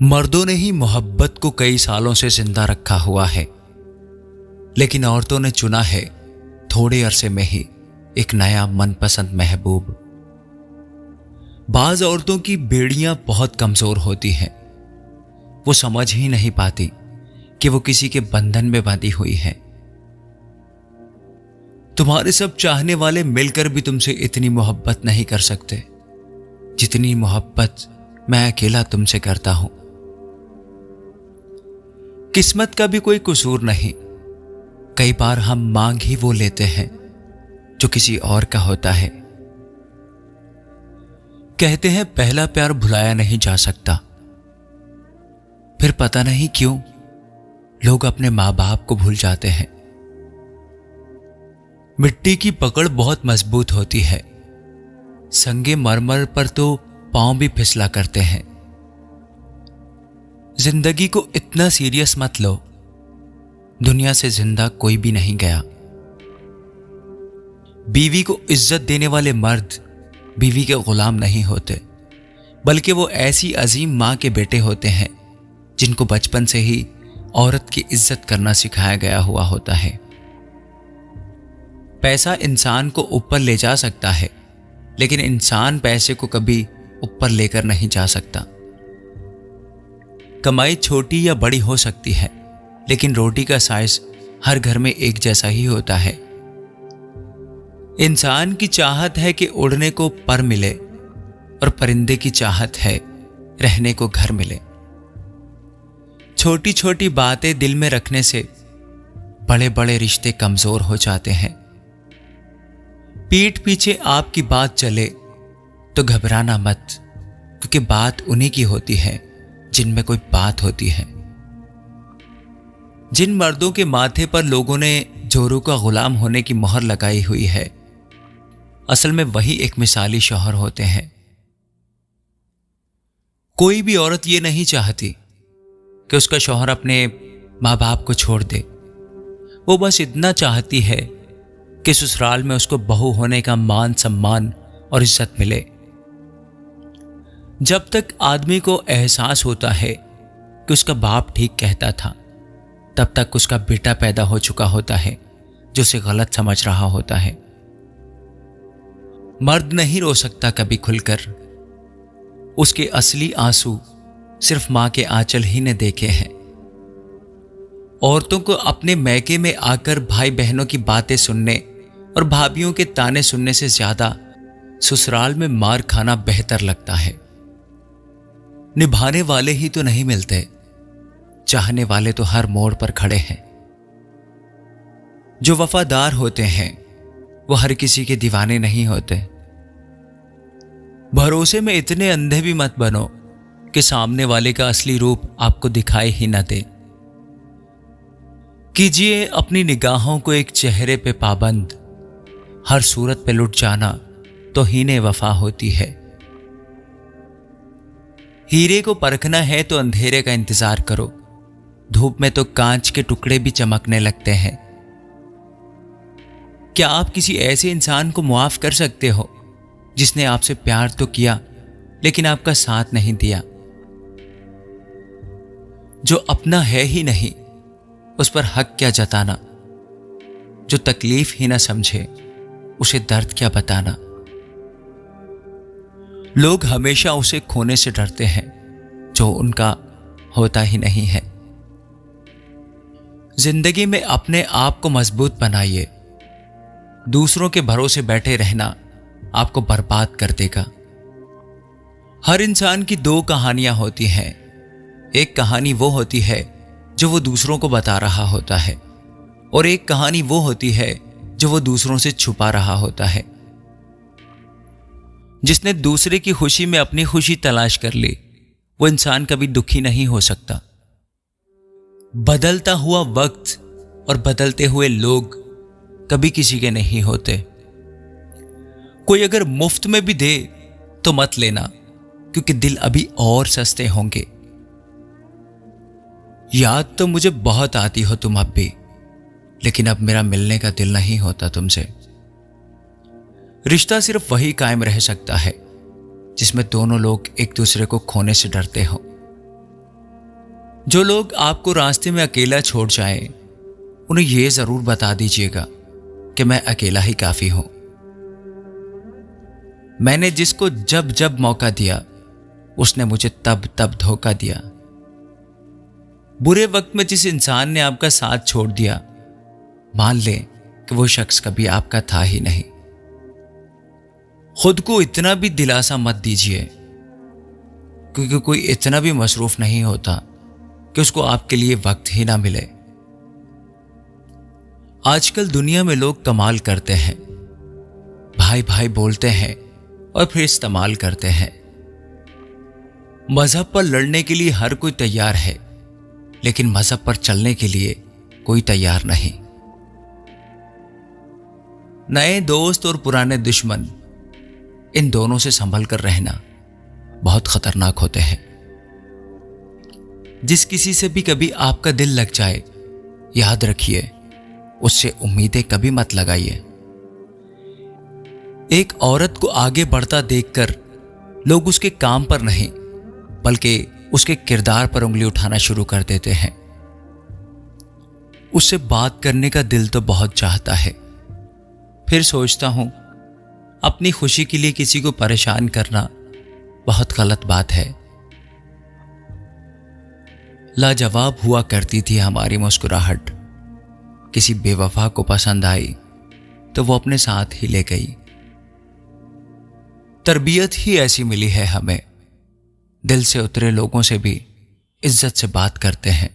मर्दों ने ही मोहब्बत को कई सालों से जिंदा रखा हुआ है, लेकिन औरतों ने चुना है थोड़े अरसे में ही एक नया मनपसंद महबूब। बाज औरतों की बेड़ियां बहुत कमजोर होती हैं। वो समझ ही नहीं पाती कि वो किसी के बंधन में बंधी हुई है। तुम्हारे सब चाहने वाले मिलकर भी तुमसे इतनी मोहब्बत नहीं कर सकते जितनी मोहब्बत मैं अकेला तुमसे करता हूं। किस्मत का भी कोई कसूर नहीं, कई बार हम मांग ही वो लेते हैं जो किसी और का होता है। कहते हैं पहला प्यार भुलाया नहीं जा सकता, फिर पता नहीं क्यों लोग अपने मां बाप को भूल जाते हैं। मिट्टी की पकड़ बहुत मजबूत होती है, संगे मरमर पर तो पांव भी फिसला करते हैं। जिंदगी को इतना सीरियस मत लो, दुनिया से जिंदा कोई भी नहीं गया। बीवी को इज्जत देने वाले मर्द बीवी के गुलाम नहीं होते, बल्कि वो ऐसी अजीम मां के बेटे होते हैं जिनको बचपन से ही औरत की इज्जत करना सिखाया गया हुआ होता है। पैसा इंसान को ऊपर ले जा सकता है, लेकिन इंसान पैसे को कभी ऊपर लेकर नहीं जा सकता। कमाई छोटी या बड़ी हो सकती है, लेकिन रोटी का साइज हर घर में एक जैसा ही होता है। इंसान की चाहत है कि उड़ने को पर मिले, और परिंदे की चाहत है रहने को घर मिले। छोटी छोटी बातें दिल में रखने से बड़े बड़े रिश्ते कमजोर हो जाते हैं। पीठ पीछे आपकी बात चले तो घबराना मत, क्योंकि बात उन्हीं की होती है जिनमें कोई बात होती है। जिन मर्दों के माथे पर लोगों ने जोरों का गुलाम होने की मोहर लगाई हुई है, असल में वही एक मिसाली शौहर होते हैं। कोई भी औरत ये नहीं चाहती कि उसका शौहर अपने मां बाप को छोड़ दे। वो बस इतना चाहती है कि ससुराल में उसको बहू होने का मान सम्मान और इज्जत मिले। जब तक आदमी को एहसास होता है कि उसका बाप ठीक कहता था, तब तक उसका बेटा पैदा हो चुका होता है जो उसे गलत समझ रहा होता है। मर्द नहीं रो सकता कभी खुलकर, उसके असली आंसू सिर्फ मां के आंचल ही ने देखे हैं। औरतों को अपने मैके में आकर भाई बहनों की बातें सुनने और भाभियों के ताने सुनने से ज्यादा ससुराल में मार खाना बेहतर लगता है। निभाने वाले ही तो नहीं मिलते, चाहने वाले तो हर मोड़ पर खड़े हैं। जो वफादार होते हैं वो हर किसी के दीवाने नहीं होते। भरोसे में इतने अंधे भी मत बनो कि सामने वाले का असली रूप आपको दिखाई ही न दे। कीजिए अपनी निगाहों को एक चेहरे पे पाबंद, हर सूरत पे लुट जाना तो हीने वफा होती है। हीरे को परखना है तो अंधेरे का इंतजार करो, धूप में तो कांच के टुकड़े भी चमकने लगते हैं। क्या आप किसी ऐसे इंसान को मुआफ कर सकते हो जिसने आपसे प्यार तो किया लेकिन आपका साथ नहीं दिया? जो अपना है ही नहीं उस पर हक क्या जताना, जो तकलीफ ही ना समझे उसे दर्द क्या बताना। लोग हमेशा उसे खोने से डरते हैं जो उनका होता ही नहीं है। जिंदगी में अपने आप को मजबूत बनाइए, दूसरों के भरोसे बैठे रहना आपको बर्बाद कर देगा। हर इंसान की दो कहानियां होती हैं। एक कहानी वो होती है जो वो दूसरों को बता रहा होता है, और एक कहानी वो होती है जो वो दूसरों से छुपा रहा होता है। जिसने दूसरे की खुशी में अपनी खुशी तलाश कर ली, वो इंसान कभी दुखी नहीं हो सकता। बदलता हुआ वक्त और बदलते हुए लोग कभी किसी के नहीं होते। कोई अगर मुफ्त में भी दे तो मत लेना, क्योंकि दिल अभी और सस्ते होंगे। याद तो मुझे बहुत आती हो तुम अब भी, लेकिन अब मेरा मिलने का दिल नहीं होता तुमसे। रिश्ता सिर्फ वही कायम रह सकता है जिसमें दोनों लोग एक दूसरे को खोने से डरते हो। जो लोग आपको रास्ते में अकेला छोड़ जाएं, उन्हें यह जरूर बता दीजिएगा कि मैं अकेला ही काफी हूं। मैंने जिसको जब जब मौका दिया, उसने मुझे तब तब धोखा दिया। बुरे वक्त में जिस इंसान ने आपका साथ छोड़ दिया, मान लें कि वो शख्स कभी आपका था ही नहीं। खुद को इतना भी दिलासा मत दीजिए, क्योंकि कोई इतना भी मसरूफ नहीं होता कि उसको आपके लिए वक्त ही ना मिले। आजकल दुनिया में लोग कमाल करते हैं, भाई भाई बोलते हैं और फिर इस्तेमाल करते हैं। मजहब पर लड़ने के लिए हर कोई तैयार है, लेकिन मजहब पर चलने के लिए कोई तैयार नहीं। नए दोस्त और पुराने दुश्मन, इन दोनों से संभल कर रहना बहुत खतरनाक होते हैं। जिस किसी से भी कभी आपका दिल लग जाए, याद रखिए उससे उम्मीदें कभी मत लगाइए। एक औरत को आगे बढ़ता देखकर लोग उसके काम पर नहीं, बल्कि उसके किरदार पर उंगली उठाना शुरू कर देते हैं। उससे बात करने का दिल तो बहुत चाहता है, फिर सोचता हूं अपनी खुशी के लिए किसी को परेशान करना बहुत गलत बात है। लाजवाब हुआ करती थी हमारी मुस्कुराहट, किसी बेवफा को पसंद आई तो वो अपने साथ ही ले गई। तरबियत ही ऐसी मिली है हमें, दिल से उतरे लोगों से भी इज्जत से बात करते हैं।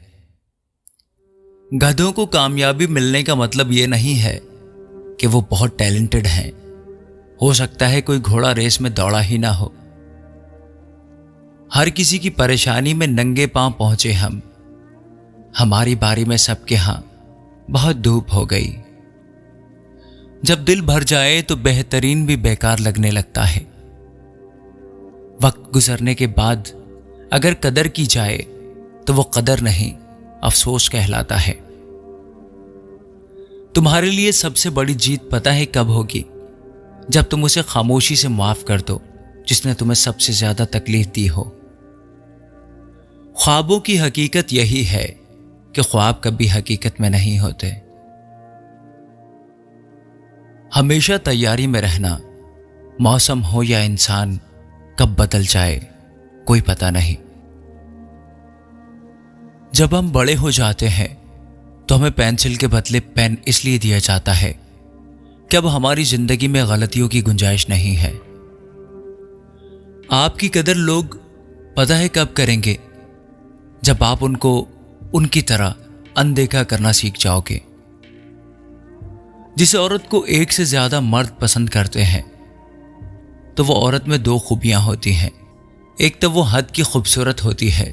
गधों को कामयाबी मिलने का मतलब ये नहीं है कि वो बहुत टैलेंटेड हैं। हो सकता है कोई घोड़ा रेस में दौड़ा ही ना हो। हर किसी की परेशानी में नंगे पांव पहुंचे हम, हमारी बारी में सबके हां बहुत धूप हो गई। जब दिल भर जाए तो बेहतरीन भी बेकार लगने लगता है। वक्त गुजरने के बाद अगर कदर की जाए तो वो कदर नहीं, अफसोस कहलाता है। तुम्हारे लिए सबसे बड़ी जीत पता है कब होगी? जब तुम उसे खामोशी से माफ कर दो जिसने तुम्हें सबसे ज्यादा तकलीफ दी हो। ख्वाबों की हकीकत यही है कि ख्वाब कभी हकीकत में नहीं होते। हमेशा तैयारी में रहना, मौसम हो या इंसान, कब बदल जाए कोई पता नहीं। जब हम बड़े हो जाते हैं तो हमें पेंसिल के बदले पेन इसलिए दिया जाता है कि अब हमारी जिंदगी में गलतियों की गुंजाइश नहीं है। आपकी कदर लोग पता है कब करेंगे? जब आप उनको उनकी तरह अनदेखा करना सीख जाओगे। जिस औरत को एक से ज्यादा मर्द पसंद करते हैं तो वो औरत में दो खूबियां होती हैं। एक तो वो हद की खूबसूरत होती है,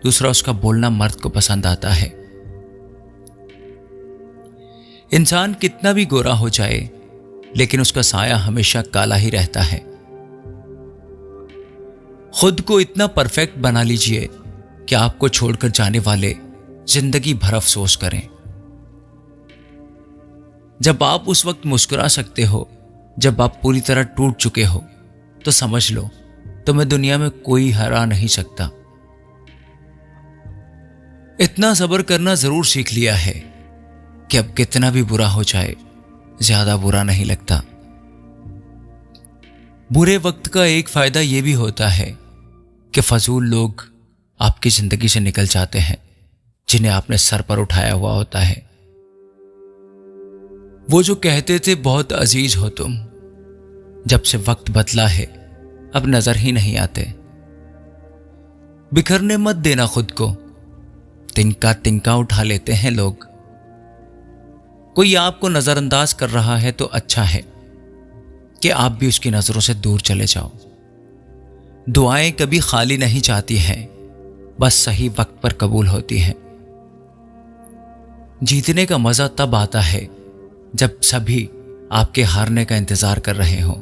दूसरा उसका बोलना मर्द को पसंद आता है। इंसान कितना भी गोरा हो जाए, लेकिन उसका साया हमेशा काला ही रहता है। खुद को इतना परफेक्ट बना लीजिए कि आपको छोड़कर जाने वाले जिंदगी भर अफसोस करें। जब आप उस वक्त मुस्कुरा सकते हो जब आप पूरी तरह टूट चुके हो, तो समझ लो तुम्हें दुनिया में कोई हरा नहीं सकता। इतना सब्र करना जरूर सीख लिया है कि अब कितना भी बुरा हो जाए, ज्यादा बुरा नहीं लगता। बुरे वक्त का एक फायदा यह भी होता है कि फजूल लोग आपकी जिंदगी से निकल जाते हैं जिन्हें आपने सर पर उठाया हुआ होता है। वो जो कहते थे बहुत अजीज हो तुम, जब से वक्त बदला है अब नजर ही नहीं आते। बिखरने मत देना खुद को, तिनका तिनका उठा लेते हैं लोग। कोई आपको नजरअंदाज कर रहा है तो अच्छा है कि आप भी उसकी नजरों से दूर चले जाओ। दुआएं कभी खाली नहीं जाती हैं, बस सही वक्त पर कबूल होती हैं। जीतने का मजा तब आता है जब सभी आपके हारने का इंतजार कर रहे हों।